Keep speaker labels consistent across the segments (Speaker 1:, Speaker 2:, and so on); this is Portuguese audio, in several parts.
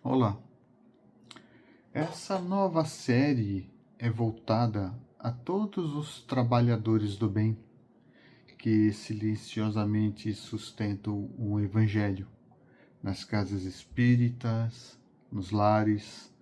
Speaker 1: Olá, essa nova série é voltada a todos os trabalhadores do bem que silenciosamente sustentam o Evangelho nas casas espíritas, nos lares,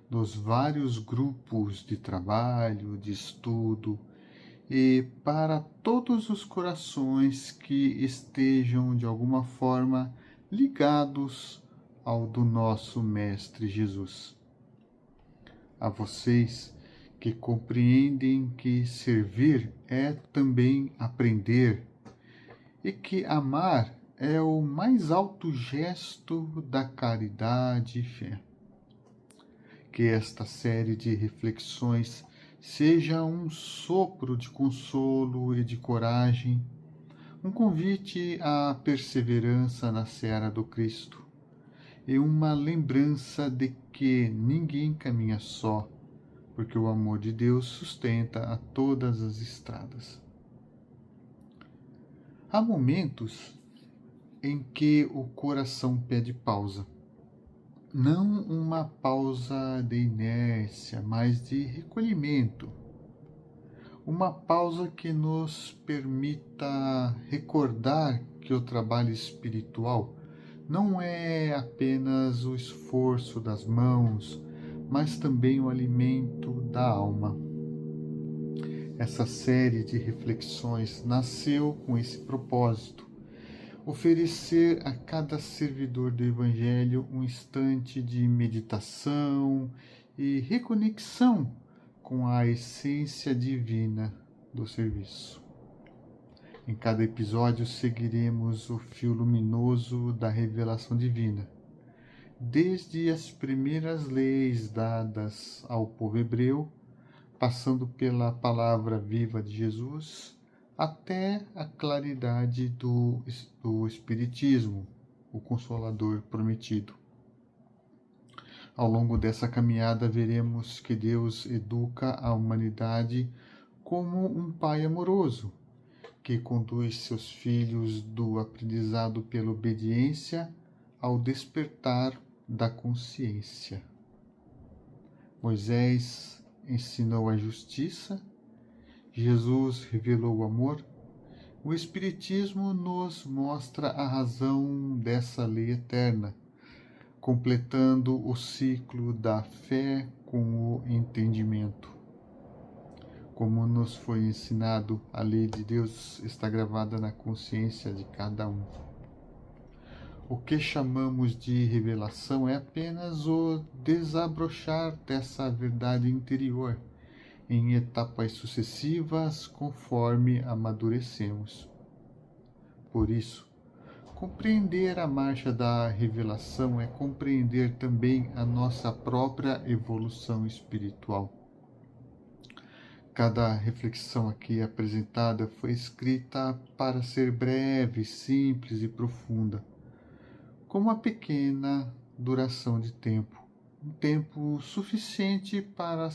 Speaker 1: nos vários grupos de trabalho, de estudo e para todos os corações que estejam de alguma forma ligados ao do nosso Mestre Jesus. A vocês que compreendem que servir é também aprender e que amar é o mais alto gesto da caridade e fé. Que esta série de reflexões seja um sopro de consolo e de coragem, um convite à perseverança na seara do Cristo e uma lembrança de que ninguém caminha só, porque o amor de Deus sustenta a todas as estradas. Há momentos em que o coração pede pausa. Não uma pausa de inércia, mas de recolhimento. Uma pausa que nos permita recordar que o trabalho espiritual não é apenas o esforço das mãos, mas também o alimento da alma. Essa série de reflexões nasceu com esse propósito: oferecer a cada servidor do Evangelho um instante de meditação e reconexão com a essência divina do serviço. Em cada episódio seguiremos o fio luminoso da revelação divina, desde as primeiras leis dadas ao povo hebreu, passando pela palavra viva de Jesus, até a claridade do Espiritismo, o Consolador prometido. Ao longo dessa caminhada veremos que Deus educa a humanidade como um pai amoroso, que conduz seus filhos do aprendizado pela obediência ao despertar da consciência. Moisés ensinou a justiça, Jesus revelou o amor, o Espiritismo nos mostra a razão dessa lei eterna, completando o ciclo da fé com o entendimento. Como nos foi ensinado, a lei de Deus está gravada na consciência de cada um. O que chamamos de revelação é apenas o desabrochar dessa verdade interior, em etapas sucessivas conforme amadurecemos. Por isso, compreender a marcha da revelação é compreender também a nossa própria evolução espiritual. Cada reflexão aqui apresentada foi escrita para ser breve, simples e profunda, com uma pequena duração de tempo, um tempo suficiente para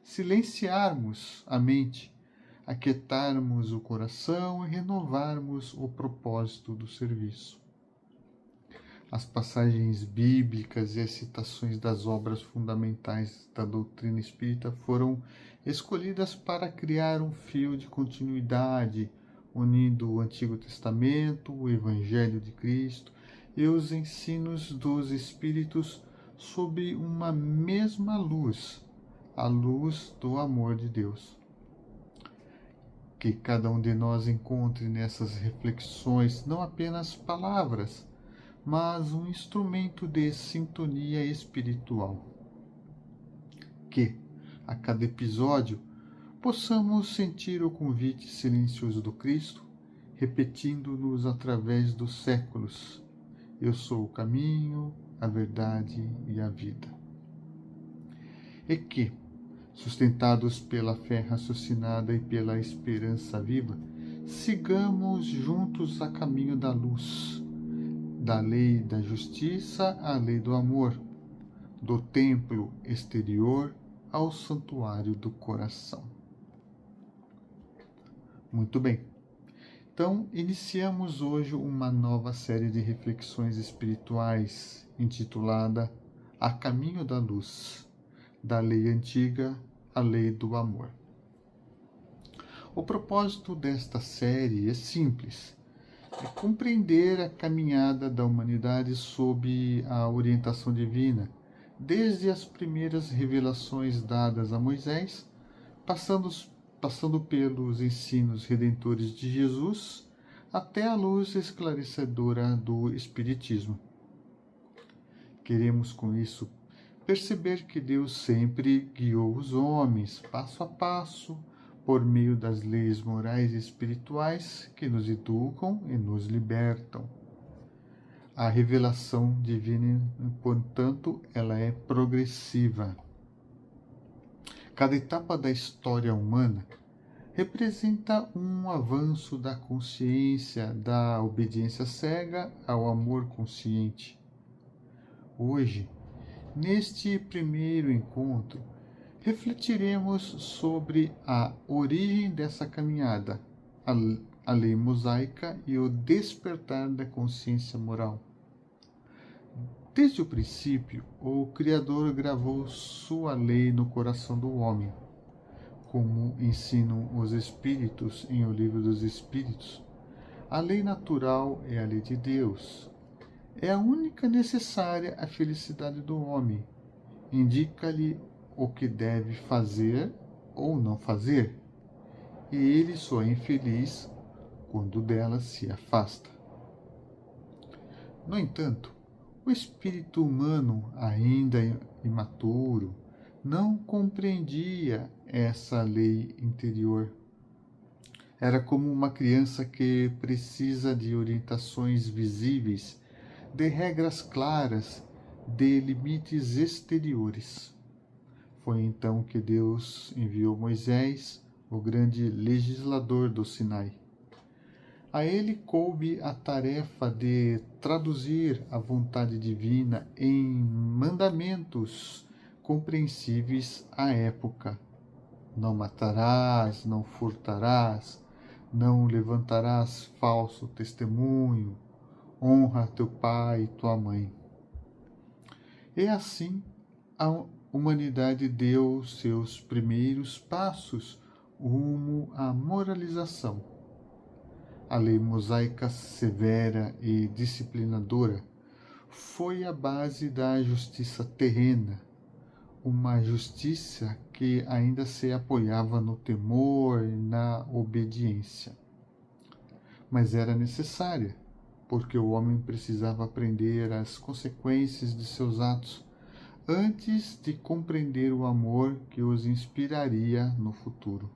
Speaker 1: silenciarmos a mente, aquietarmos o coração e renovarmos o propósito do serviço. As passagens bíblicas e as citações das obras fundamentais da doutrina espírita foram escolhidas para criar um fio de continuidade, unindo o Antigo Testamento, o Evangelho de Cristo e os ensinos dos Espíritos sob uma mesma luz, a luz do amor de Deus. Que cada um de nós encontre nessas reflexões não apenas palavras, mas um instrumento de sintonia espiritual. Que, a cada episódio, possamos sentir o convite silencioso do Cristo, repetindo-nos através dos séculos: eu sou o caminho, a verdade e a vida. E que, sustentados pela fé raciocinada e pela esperança viva, sigamos juntos a caminho da luz, da lei da justiça à lei do amor, do templo exterior ao santuário do coração. Muito bem. Então, iniciamos hoje uma nova série de reflexões espirituais intitulada A Caminho da Luz, da Lei Antiga à Lei do Amor. O propósito desta série é simples: é compreender a caminhada da humanidade sob a orientação divina, desde as primeiras revelações dadas a Moisés, passando pelos ensinos redentores de Jesus, até a luz esclarecedora do Espiritismo. Queremos com isso perceber que Deus sempre guiou os homens, passo a passo, por meio das leis morais e espirituais que nos educam e nos libertam. A revelação divina, portanto, ela é progressiva. Cada etapa da história humana representa um avanço da consciência, da obediência cega ao amor consciente. Hoje, neste primeiro encontro, refletiremos sobre a origem dessa caminhada, a lei mosaica e o despertar da consciência moral. Desde o princípio, o Criador gravou sua lei no coração do homem. Como ensinam os Espíritos em O Livro dos Espíritos, a lei natural é a lei de Deus. É a única necessária à felicidade do homem. Indica-lhe o que deve fazer ou não fazer, e ele só é infeliz quando dela se afasta. No entanto, o espírito humano, ainda imaturo, não compreendia essa lei interior. Era como uma criança que precisa de orientações visíveis, de regras claras, de limites exteriores. Foi então que Deus enviou Moisés, o grande legislador do Sinai. A ele coube a tarefa de traduzir a vontade divina em mandamentos compreensíveis à época. Não matarás, não furtarás, não levantarás falso testemunho, honra teu pai e tua mãe. E assim, a humanidade deu seus primeiros passos rumo à moralização. A lei mosaica severa e disciplinadora foi a base da justiça terrena, uma justiça que ainda se apoiava no temor e na obediência. Mas era necessária, porque o homem precisava aprender as consequências de seus atos antes de compreender o amor que os inspiraria no futuro.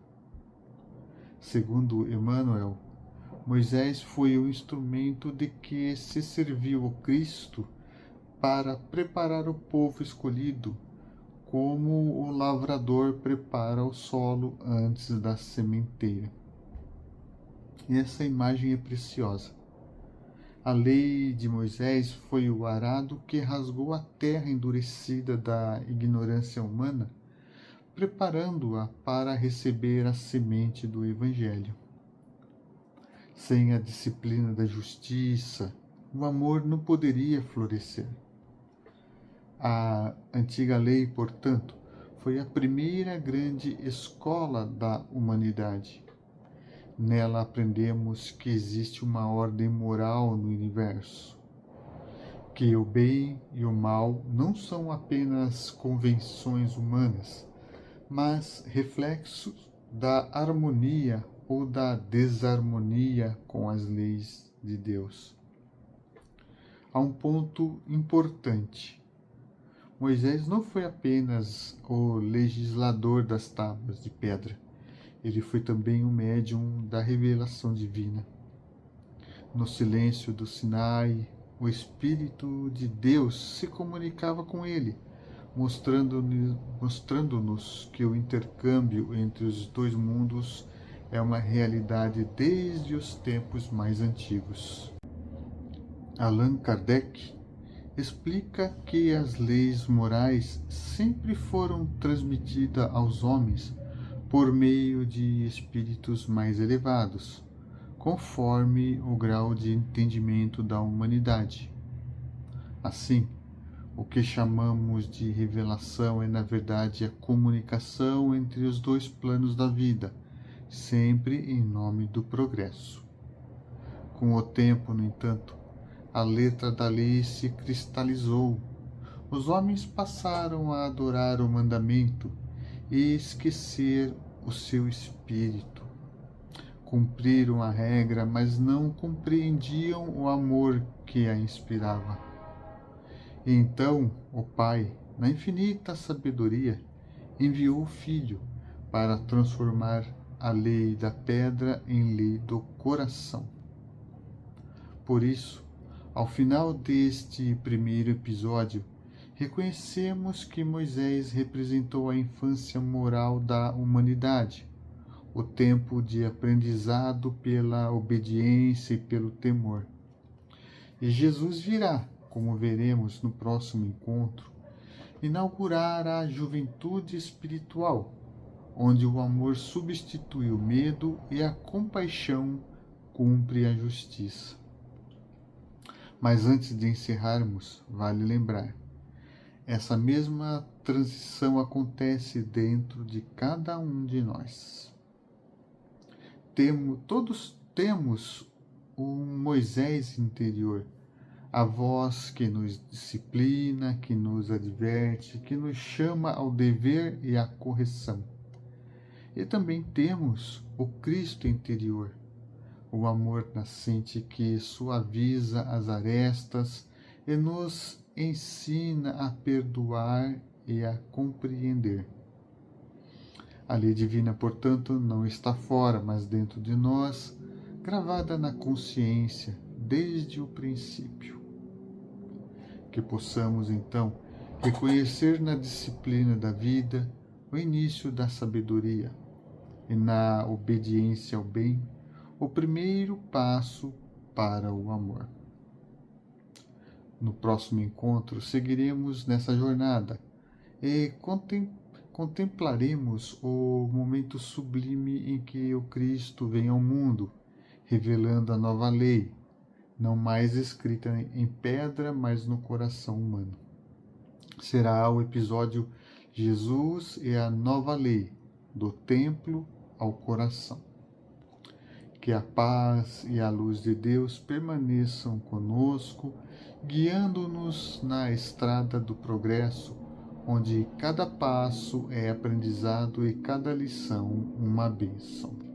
Speaker 1: Segundo Emmanuel, Moisés foi o instrumento de que se serviu o Cristo para preparar o povo escolhido, como o lavrador prepara o solo antes da sementeira. E essa imagem é preciosa. A lei de Moisés foi o arado que rasgou a terra endurecida da ignorância humana, preparando-a para receber a semente do Evangelho. Sem a disciplina da justiça, o amor não poderia florescer. A antiga lei, portanto, foi a primeira grande escola da humanidade. Nela aprendemos que existe uma ordem moral no universo, que o bem e o mal não são apenas convenções humanas, mas reflexos da harmonia ou da desarmonia com as leis de Deus. Há um ponto importante. Moisés não foi apenas o legislador das tábuas de pedra, ele foi também o médium da revelação divina. No silêncio do Sinai, o Espírito de Deus se comunicava com ele, mostrando-nos que o intercâmbio entre os dois mundos é uma realidade desde os tempos mais antigos. Allan Kardec explica que as leis morais sempre foram transmitidas aos homens por meio de espíritos mais elevados, conforme o grau de entendimento da humanidade. Assim, o que chamamos de revelação é, na verdade, a comunicação entre os dois planos da vida, sempre em nome do progresso. Com o tempo, no entanto, a letra da lei se cristalizou. Os homens passaram a adorar o mandamento e esquecer o seu espírito. Cumpriram a regra, mas não compreendiam o amor que a inspirava. E então o Pai, na infinita sabedoria, enviou o Filho para transformar a lei da pedra em lei do coração. Por isso, ao final deste primeiro episódio, reconhecemos que Moisés representou a infância moral da humanidade, o tempo de aprendizado pela obediência e pelo temor. E Jesus virá, como veremos no próximo encontro, inaugurar a juventude espiritual, onde o amor substitui o medo e a compaixão cumpre a justiça. Mas antes de encerrarmos, vale lembrar, essa mesma transição acontece dentro de cada um de nós. Todos temos um Moisés interior, a voz que nos disciplina, que nos adverte, que nos chama ao dever e à correção. E também temos o Cristo interior, o amor nascente que suaviza as arestas e nos ensina a perdoar e a compreender. A lei divina, portanto, não está fora, mas dentro de nós, gravada na consciência desde o princípio. Que possamos, então, reconhecer na disciplina da vida o início da sabedoria e na obediência ao bem o primeiro passo para o amor. No próximo encontro, seguiremos nessa jornada e contemplaremos o momento sublime em que o Cristo vem ao mundo, revelando a nova lei, não mais escrita em pedra, mas no coração humano. Será o episódio Jesus e a nova lei, do templo ao coração. Que a paz e a luz de Deus permaneçam conosco, guiando-nos na estrada do progresso, onde cada passo é aprendizado e cada lição uma bênção.